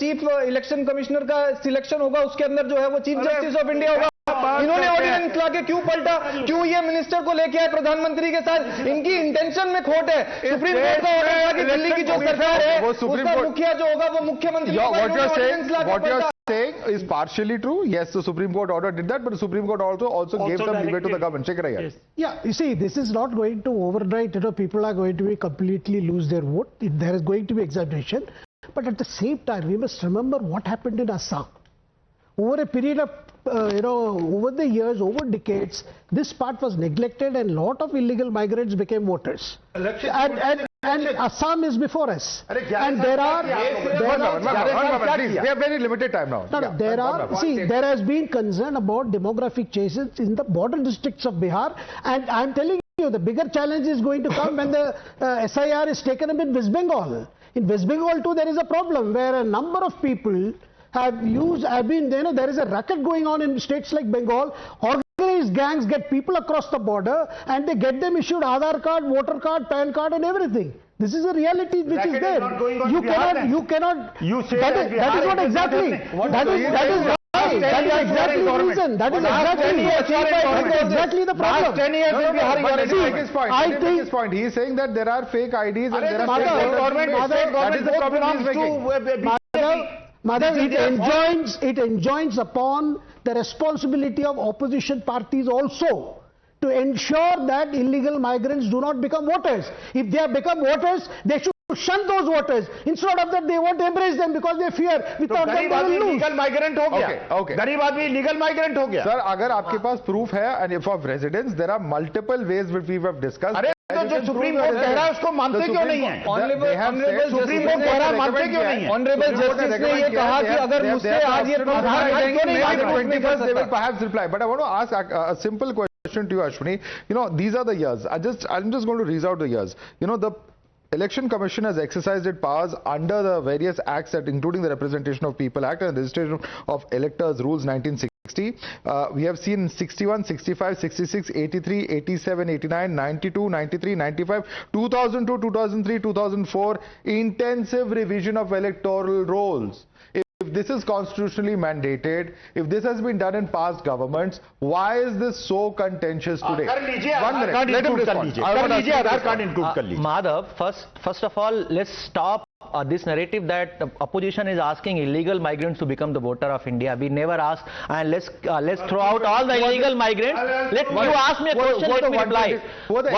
चीफ इलेक्शन कमिश्नर का सिलेक्शन होगा उसके अंदर जो है वो चीफ जस्टिस ऑफ इंडिया होगा। इन्होंने ऑर्डिनेंस लाके क्यों पलटा? क्यों ये मिनिस्टर को लेके आए प्रधानमंत्री के साथ? इनकी इंटेंशन में खोट है। सुप्रीम कोर्ट का ऑर्डर था कि दिल्ली की जो सरकार है उसका मुखिया जो होगा वो मुख्यमंत्री होगा। Saying is partially true. Yes, the Supreme Court order did that, but the Supreme Court also gave some leeway to the government. Check it out. Yes. Yeah, you see, this is not going to overnight, people are going to be completely lose their vote. There is going to be examination. But at the same time, we must remember what happened in Assam. Over a period of, over the years, over decades, this part was neglected and lot of illegal migrants became voters. And Assam is before us. And there are... Please, we have very limited time now. There has been concern about demographic changes in the border districts of Bihar. And I'm telling you, the bigger challenge is going to come when the S.I.R is taken up in West Bengal. In West Bengal too, there is a problem where a number of people there is a racket going on in states like Bengal. Organized gangs get people across the border and they get them issued Aadhaar card, voter card, PAN card and everything. This is a reality which is there. You cannot. You say that is what exactly. That is exactly the reason. That is exactly the problem. 10 years in Bihar, I think his point. He is saying that there are fake IDs and there are fake government. That is the problem he is making. Madhav, it enjoins upon the responsibility of opposition parties also to ensure that illegal migrants do not become voters. If they have become voters, they should shun those voters. Instead of that, they won't embrace them because they fear without them they will lose. Legal migrant हो गया. Okay. गरीब आदमी legal migrant हो गया. Sir, अगर आपके पास proof है and if of residence, there are multiple ways which we have discussed. तो जो सुप्रीम कोर्ट कह रहा है उसको मानते क्यों नहीं है? सुप्रीम कोर्ट कह रहा है मानते क्यों नहीं है? ऑनरेबल जस्टिस ने ये कहा कि अगर मुझसे आज ये आधार they will perhaps reply. But I want to ask a simple question to you, Ashwini. These are the years. I'm just going to read out the years. The Election Commission has exercised its powers under the various acts, including the Representation of People Act and the Registration of Electors Rules 1960. We have seen 61, 65, 66, 83, 87, 89, 92, 93, 95, 2002, 2003, 2004, intensive revision of electoral rolls. If this is constitutionally mandated, if this has been done in past governments, why is this so contentious today? Let him respond. Madhav, first of all, let's stop this narrative that the opposition is asking illegal migrants to become the voter of India. We never ask, and let's throw out all the illegal migrants. You ask me a question, let me reply. What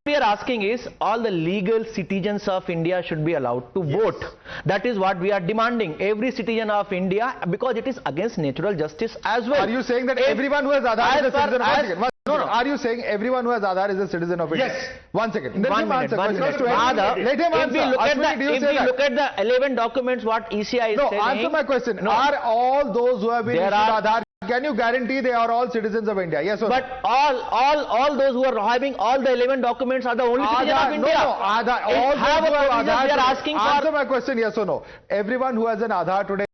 we are asking is all the legal citizens of India should be allowed to vote. That is what we are demanding. Every citizen of India, because it is against natural justice as well. Are you saying that everyone who has Aadhaar is a citizen of India? No. Are you saying everyone who has Aadhaar is a citizen of India? Yes. 1 second. Let him answer. Let him answer. If we look at the 11 documents, what ECI is saying... No, answer my question. Are all those who have been issued Aadhaar, can you guarantee they are all citizens of India? Yes or no? But all those who are having all the 11 documents are the only citizens of India. Aadhaar, all those who have Aadhaar, they are asking for... Answer my question, yes or no? Everyone who has an Aadhaar today,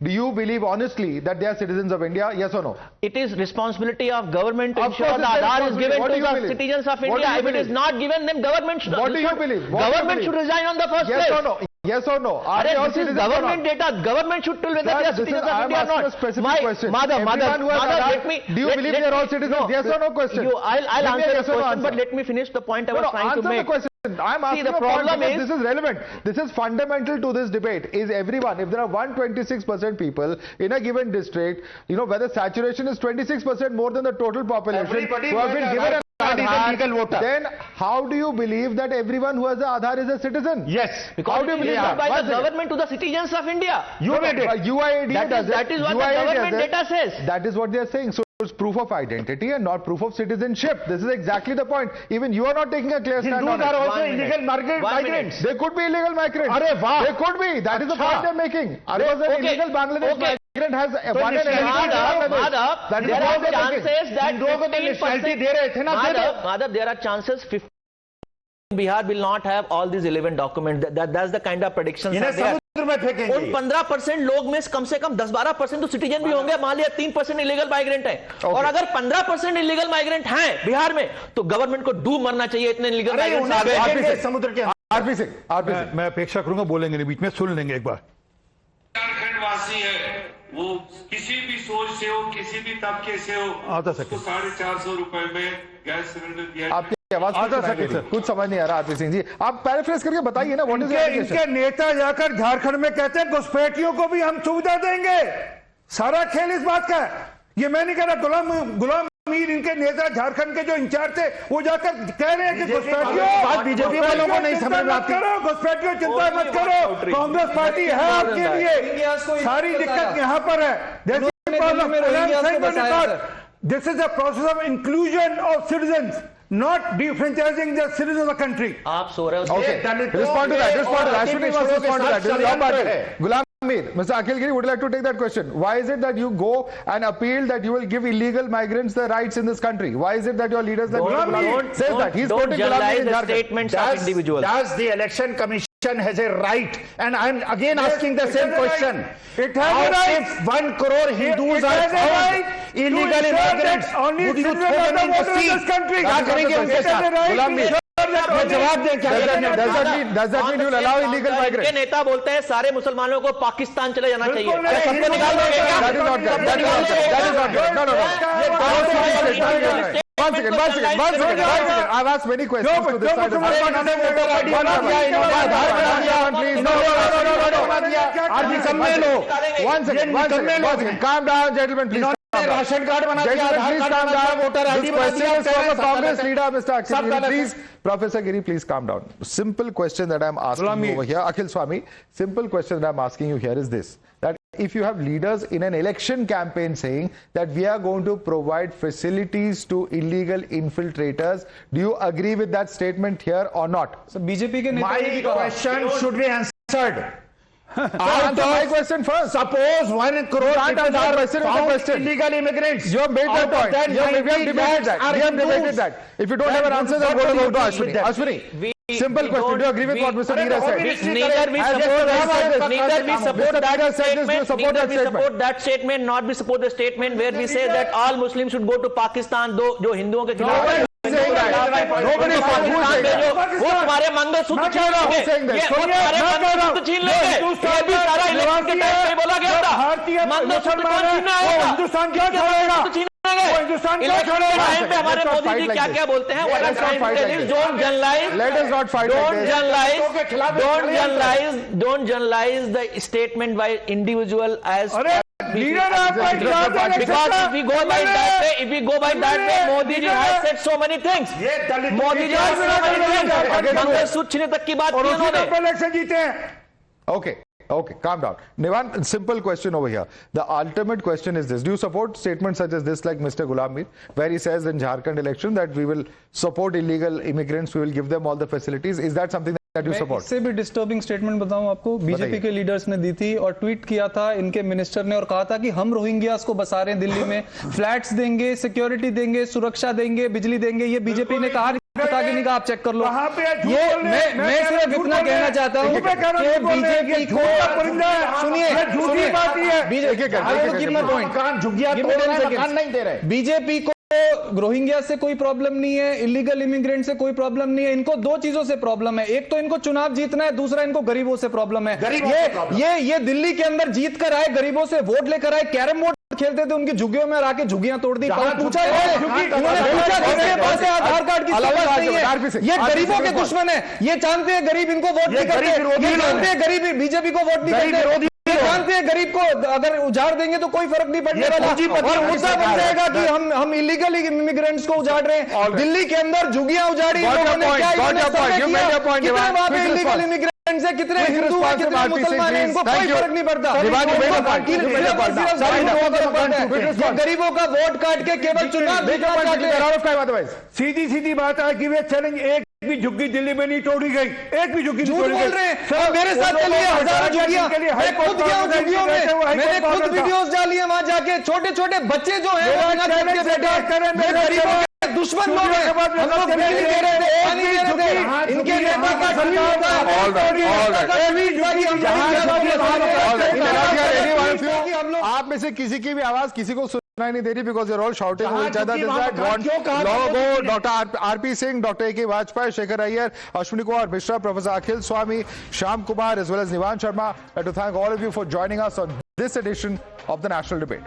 do you believe honestly that they are citizens of India? Yes or no? It is responsibility of government to ensure the Aadhaar is given to the citizens of India. If it is not given, then government should... What do you believe? Government should resign on the first place. Yes or no? Yes or no? This is government data. Government should tell whether they are citizens of India or not. A specific question. Madhav, let me... Do you believe they are all citizens? Yes or no question? I'll answer the question, but let me finish the point I was trying to make. Answer the question. I'm asking the problem is... This is relevant. This is fundamental to this debate. Is everyone, if there are 126% people in a given district, whether saturation is 26% more than the total population who have been given then how do you believe that everyone who has an Aadhaar is a citizen? Yes. Because How do you it is believe issued that? by the government to the citizens of India. You made it. UID does it. That is what the UID government does it. data says. That is what they are saying. So it's proof of identity and not proof of citizenship. This is exactly the point. Even you are not taking a clear stand on it. are also illegal migrants. They could be illegal migrants. They could be. That is the point they're making. Because an illegal Bangladesh migrant has one and Madhav, there are chances that 15%. Madhav, there are chances 50 Bihar will not have all these 11 documents. That's the kind of predictions are there. उन 15% लोग में कम से कम 10-12% तो citizen भी होंगे. मान लिया 3% illegal migrant है. और अगर 15% इलीगल माइग्रेंट हैं बिहार में तो गवर्नमेंट को डूब मरना चाहिए. इतने इलीगल माइग्रेंट्स समुद्र के आरपी सिंह मैं अपेक्षा करूंगा बोलेंगे नहीं, बीच में सुन लेंगे एक बार. झारखंड वासी है, वो किसी भी सोच से हो, किसी भी तबके से हो, उसको 450 रुपए में गैस सिलेंडर दिया. आवाज कुछ समझ नहीं आ रहा. आरपी सिंह जी, आप पैराफ्रेज करके बताइए ना. इनके नेता जाकर झारखंड में कहते हैं घुसपैठियों को भी हम सुविधा देंगे. सारा खेल इस बात का है. ये मैं नहीं कह रहा. गुलाम अमीर इनके नेता झारखंड के जो इंचार्ज थे वो जाकर कह रहे हैं कि घुसपैठियों बीजेपी वालों को नहीं समझ में आती. घुसपैठियों चिंता मत करो. कांग्रेस पार्टी है आपके लिए. सारी दिक्कत यहाँ पर है. This is a process of inclusion of citizens, not defranchising the citizens of the country. आप सो रहे हो. Okay, respond to that. Ashwini wants to respond to that. This is your party. Gulam Amir, Mr. Akhil Giri, would you like to take that question? Why is it that you go and appeal that you will give illegal migrants the rights in this country? Why is it that your leaders says that? He's don't quoting generalize Gulam Amir the statements of individuals. Does the election commission has a right? And I'm again asking the same question. It has a right. If 1 crore Hindus are found illegal immigrants, would you throw them in the sea? क्या करेंगे उनके साथ? गुलाम अमीर, जवाब दें. Does that mean you will allow illegal migrants? के नेता बोलते हैं सारे मुसलमानों को पाकिस्तान चले जाना चाहिए. That is not good. That is not good. No. One second. I've asked many questions to this side of the One second. Calm down, gentlemen, please. Ration card बना दिया, आधार कार्ड बना दिया, वोटर आईडी बना दिया. Congress leader, Mr. Akhil Giri, please. Professor Giri, please calm down. Simple question that I'm asking you over here. Akhil Swami, simple question that I'm asking you here is this. That if you have leaders in an election campaign saying that we are going to provide facilities to illegal infiltrators, do you agree with that statement here or not? So BJP के My question should be answered. Answer my question first. Suppose 1 crore people are found illegal immigrants. You have made that point. We have debated that. If you don't have an answer, then go to Ashwini. Ashwini, simple question. Do you agree with what Mr. Meera said? Neither we support that statement, nor we support the statement where we say that all Muslims should go to Pakistan, जो हिंदुओं के खिलाफ. Nobody is saying that. वो तुम्हारे मंगलसूत्र छीन लेंगे. वो तुम्हारे मंगलसूत्र छीन लेंगे. ये भी सारा इलेक्शन के टाइम पे बोला गया था. मंगलसूत्र कौन छीनने आएगा? हिंदुस्तान क्या छोड़ेगा? इलेक्शन के टाइम पे हमारे मोदी जी क्या बोलते हैं? Don't generalize the statement by individual as. Because if we go by that way, Modi ji has said so many things. Modi ji has said so many things. Mangalsutra छीनने तक की बात की उन्होंने. Okay, calm down. Nivan, simple question over here. The ultimate question is this. Do you support statements such as this like Mr. Gulam Mir, where he says in Jharkhand election that we will support illegal immigrants, we will give them all the facilities? Is that something that you support? इससे भी disturbing statement बताऊं आपको. BJP के leaders ने दी थी और tweet किया था इनके मिनिस्टर ने और कहा था कि हम रोहिंग्यास को बसा रहे हैं दिल्ली में, फ्लैट्स देंगे, सिक्योरिटी देंगे, सुरक्षा देंगे, बिजली देंगे. ये बीजेपी ने कहा कि नहीं कहा, आप चेक कर लो. ये मैं सिर्फ इतना कहना चाहता हूँ कि बीजेपी को सुनिए, बीजेपी को रोहिंग्या से कोई प्रॉब्लम नहीं है, इलीगल इमिग्रेंट से कोई प्रॉब्लम नहीं है. इनको दो चीजों से प्रॉब्लम है. एक तो इनको चुनाव जीतना है, दूसरा इनको गरीबों से प्रॉब्लम है. ये दिल्ली के अंदर जीत कर आए, गरीबों से वोट लेकर आए, कैरम बोर्ड खेलते थे उनकी झुग्गियों में आके झुग्गियां तोड़ दी. पूछा आधार कार्ड की समझ नहीं है. ये गरीबों के दुश्मन है. ये जानते हैं गरीब इनको वोट नहीं करते. ये जानते हैं गरीब बीजेपी को वोट नहीं करते. जानते हैं गरीब को अगर उजाड़ देंगे तो कोई फर्क नहीं पड़ने वाला, और मुद्दा बन जाएगा कि हम इलीगल इमिग्रेंट्स को उजाड़ रहे हैं। दिल्ली के अंदर झुग्गियां उजाड़ी लोगों ने, क्या इलीगल इमिग्रेंट से कितने हिंदू हैं, कितने मुसलमान हैं, इनको कोई फर्क नहीं पड़ता। गरीबों का वोट काट के केवल चुनाव, सीधी सीधी बात है कि वे चलेंगे, एक भी झुग्गी दिल्ली में नहीं तोड़ी गई, एक भी झुग्गी झूठ बोल रहे हैं। मेरे साथ चलिए, हजारों झुग्गियां, मैं खुद गया हूं झुग्गियों में, मैंने खुद वीडियोस डाली है वहां जाके। छोटे छोटे बच्चे जो हैं गरीबों के दुश्मन लोग हैं, हम लोग बिजली दे रहे थे, पानी दे रहे थे, इनके नेता का आप में से किसी की भी आवाज किसी को सुनाई नहीं दे रही, because your all shouting which other. Doctor RP Singh, doctor A K. Vajpayee, Shekhar Iyer, Ashwini Kumar Mishra, professor Akhil Swami, Shyam Kumar, as well as Nivan Sharma. I'd like to thank all of you for joining us on this edition of the National Debate.